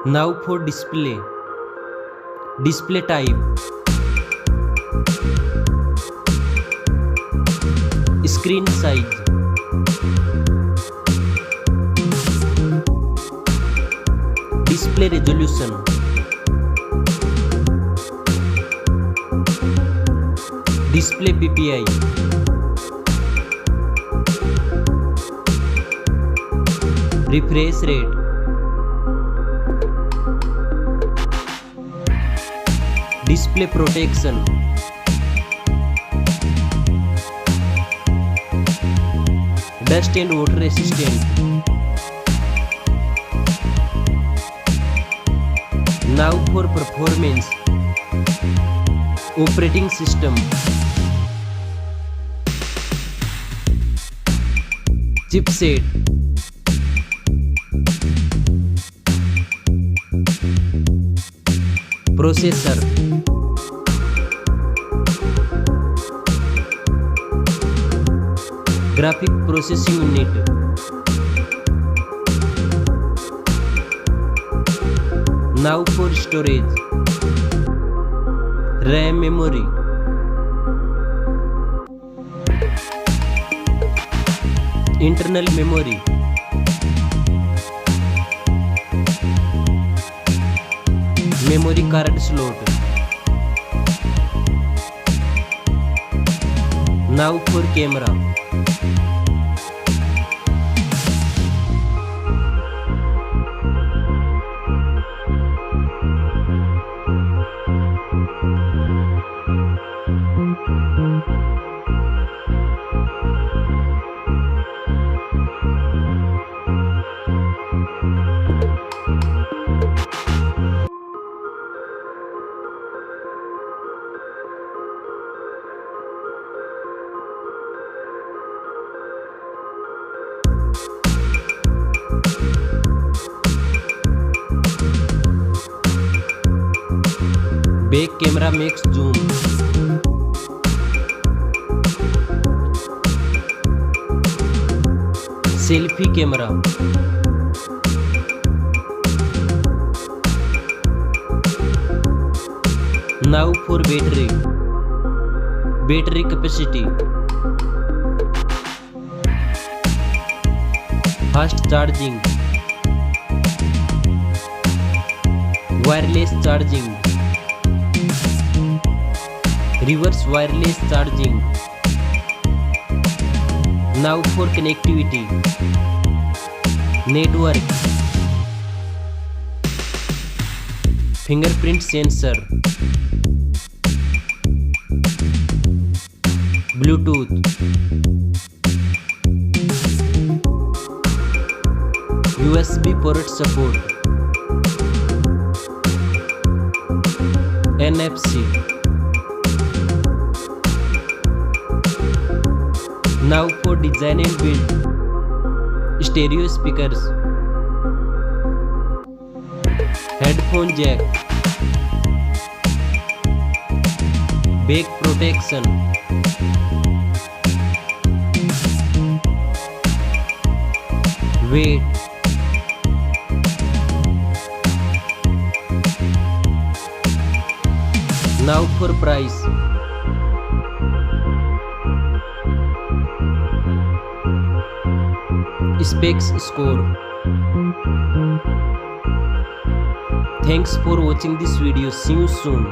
Now for display. Display type. Screen size. Display resolution. Display PPI. Refresh rate. Display protection. Dust and water resistant. Now for performance. Operating system. Chipset. Processor. Graphic processing unit. Now for storage. RAM memory. Internal memory. Memory card slot. Now for camera. Back camera makes zoom. Selfie camera. Now for battery. Battery capacity. Fast charging. Wireless charging. Reverse wireless charging. Now for connectivity. Network. Fingerprint sensor. Bluetooth. USB port support. NFC. Now for design and build. Stereo speakers. Headphone jack. Back protection. Weight. Now for price. Specs score. Thanks for watching this video. See you soon.